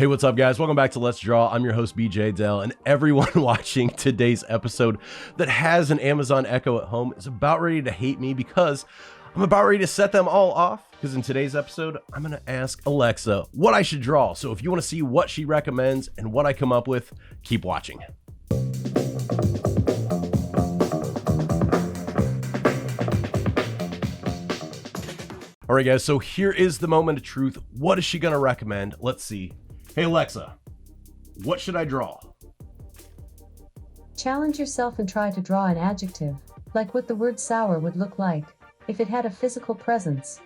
Hey, what's up, guys? Welcome back to Let's Draw. I'm your host, BJ Dell, and everyone watching today's episode that has an Amazon Echo at home is about ready to hate me because I'm about ready to set them all off. Because in today's episode, I'm going to ask Alexa what I should draw. So if you want to see what she recommends and what I come up with, keep watching. All right, guys, so here is the moment of truth. What is she going to recommend? Let's see. Hey, Alexa, what should I draw? Challenge yourself and try to draw an adjective, like what the word sour would look like if it had a physical presence.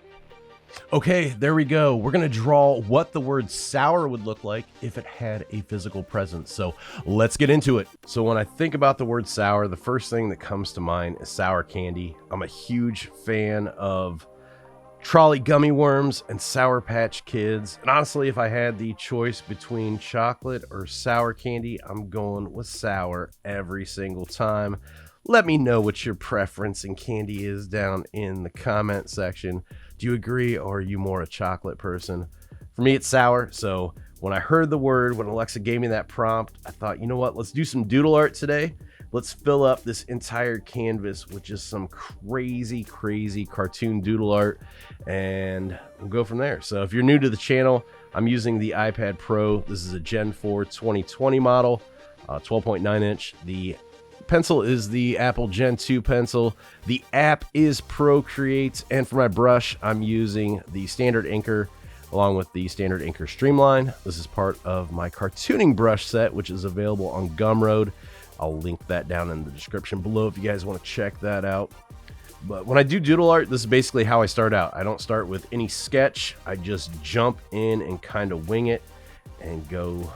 Okay, there we go. We're going to draw what the word sour would look like if it had a physical presence. So let's get into it. So when I think about the word sour, the first thing that comes to mind is sour candy. I'm a huge fan of Trolley gummy worms and Sour Patch Kids. And honestly, if I had the choice between chocolate or sour candy, I'm going with sour every single time. Let me know what your preference in candy is down in the comment section. Do you agree, or are you more a chocolate person? For me, it's sour. So when I heard the word, when Alexa gave me that prompt, I thought, you know what, let's do some doodle art today. Let's fill up this entire canvas with just some crazy cartoon doodle art, and we'll go from there. So if you're new to the channel, I'm using the iPad Pro. This is a Gen 4 2020 model, 12.9 inch. The pencil is the Apple Gen 2 pencil. The app is Procreate, and for my brush, I'm using the standard inker along with the standard inker Streamline. This is part of my cartooning brush set, which is available on Gumroad. I'll link that down in the description below if you guys want to check that out. But when I do doodle art, this is basically how I start out. I don't start with any sketch. I just jump in and kind of wing it and go,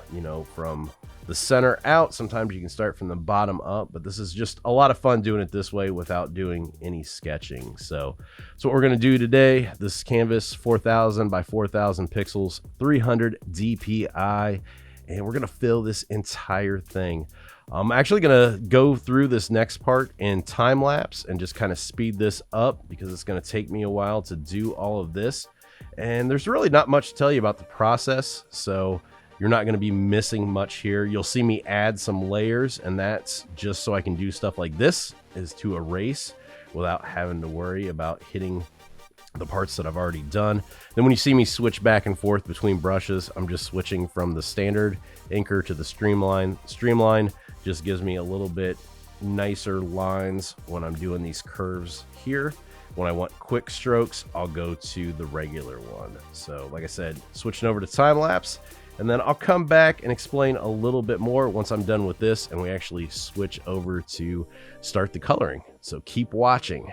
from the center out. Sometimes you can start from the bottom up, but this is just a lot of fun doing it this way without doing any sketching. So what we're going to do today, this canvas, 4,000 by 4,000 pixels, 300 DPI, and we're going to fill this entire thing. I'm actually going to go through this next part in time lapse and just kind of speed this up because it's going to take me a while to do all of this. And there's really not much to tell you about the process, so you're not going to be missing much here. You'll see me add some layers, and that's just so I can do stuff like this, is to erase without having to worry about hitting the parts that I've already done. Then when you see me switch back and forth between brushes, I'm just switching from the standard inker to the Streamline. Streamline just gives me a little bit nicer lines when I'm doing these curves here. When I want quick strokes, I'll go to the regular one. So like I said, switching over to time lapse, and then I'll come back and explain a little bit more once I'm done with this and we actually switch over to start the coloring. So keep watching.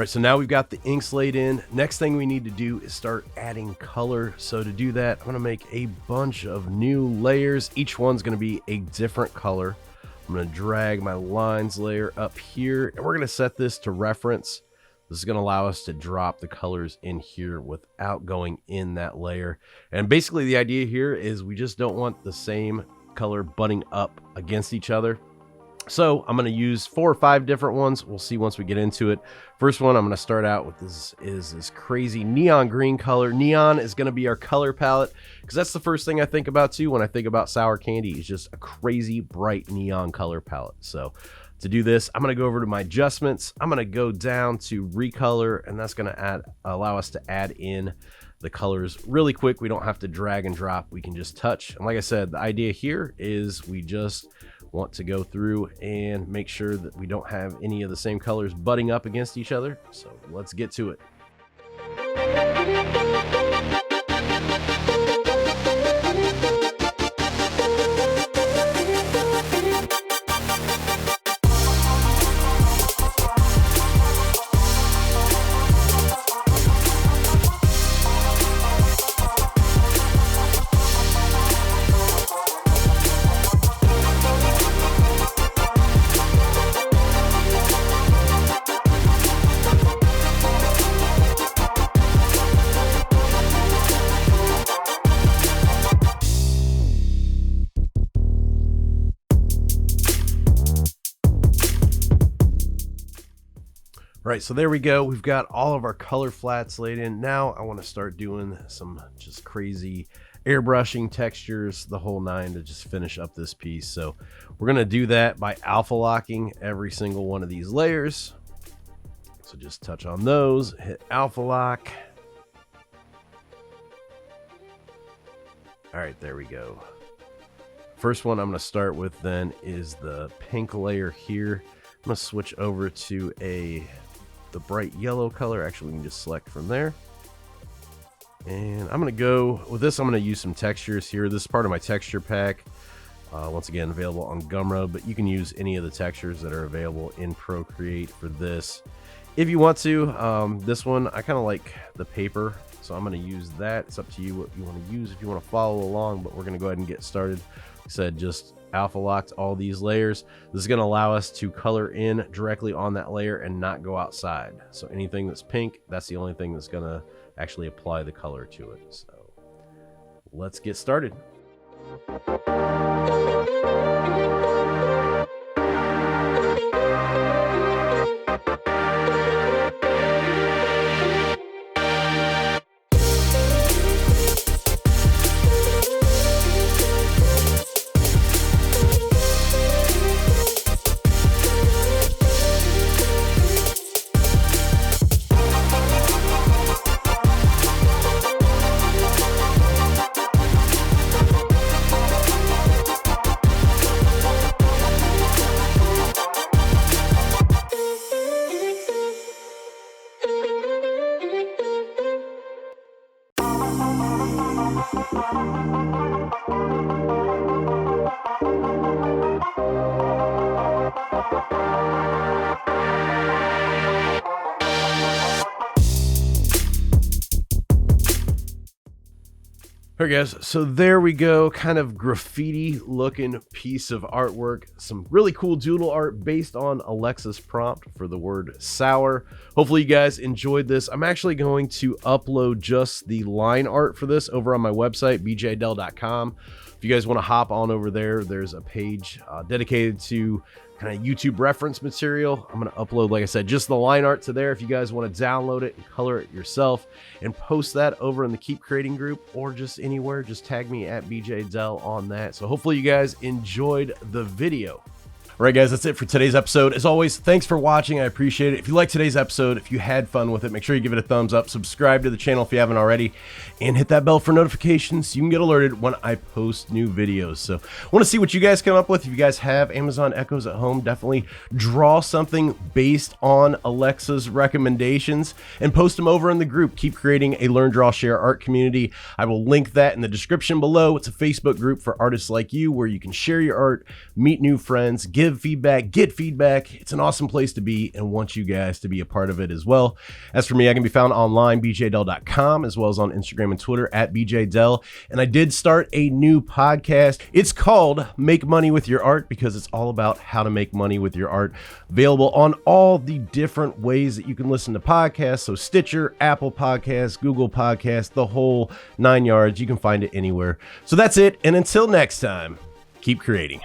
Right, so now we've got the inks laid in. Next thing we need to do is start adding color. So to do that, I'm gonna make a bunch of new layers. Each one's gonna be a different color. I'm gonna drag my lines layer up here, and we're gonna set this to reference. This is gonna allow us to drop the colors in here without going in that layer. And basically the idea here is we just don't want the same color butting up against each other. So I'm going to use 4 or 5 different ones. We'll see once we get into it. First one I'm going to start out with this crazy neon green color. Neon is going to be our color palette because that's the first thing I think about too when I think about sour candy. Is just a crazy bright neon color palette. So to do this, I'm going to go over to my adjustments. I'm going to go down to recolor, and that's going to allow us to add in the colors really quick. We don't have to drag and drop. We can just touch. And like I said, the idea here is we just want to go through and make sure that we don't have any of the same colors butting up against each other. So let's get to it. Right, so there we go. We've got all of our color flats laid in. Now I want to start doing some just crazy airbrushing textures, the whole 9, to just finish up this piece. So we're going to do that by alpha locking every single one of these layers. So just touch on those, hit alpha lock. All right, there we go. First one I'm going to start with then is the pink layer here. I'm going to switch over to the bright yellow color. Actually, we can just select from there. And I'm going to go with this. I'm going to use some textures here. This is part of my texture pack. Once again, available on Gumroad, but you can use any of the textures that are available in Procreate for this if you want to. This one, I kind of like the paper, so I'm going to use that. It's up to you what you want to use if you want to follow along, but we're going to go ahead and get started. Like I said, just alpha locked all these layers. This is going to allow us to color in directly on that layer and not go outside. So anything that's pink, that's the only thing that's going to actually apply the color to it. So let's get started. All right, guys, so there we go. Kind of graffiti looking piece of artwork. Some really cool doodle art based on Alexa's prompt for the word sour. Hopefully you guys enjoyed this. I'm actually going to upload just the line art for this over on my website, bjdell.com. If you guys want to hop on over there, there's a page dedicated to kind of YouTube reference material. I'm going to upload, like I said, just the line art to there if you guys want to download it and color it yourself and post that over in the Keep Creating group or just anywhere. Just tag me at bjdell on that. So hopefully you guys enjoyed the video. All right, guys, that's it for today's episode. As always, thanks for watching. I appreciate it. If you liked today's episode, if you had fun with it, make sure you give it a thumbs up, subscribe to the channel if you haven't already, and hit that bell for notifications so you can get alerted when I post new videos. So I want to see what you guys come up with. If you guys have Amazon Echoes at home, definitely draw something based on Alexa's recommendations and post them over in the group. Keep Creating a Learn, Draw, Share art community. I will link that in the description below. It's a Facebook group for artists like you where you can share your art, meet new friends, give give feedback, get feedback. It's an awesome place to be and want you guys to be a part of it as well. As for me, I can be found online, bjdell.com, as well as on Instagram and Twitter at bjdell. And I did start a new podcast. It's called Make Money with Your Art because it's all about how to make money with your art. Available on all the different ways that you can listen to podcasts. So Stitcher, Apple Podcasts, Google Podcasts, the whole 9 yards. You can find it anywhere. So that's it. And until next time, keep creating.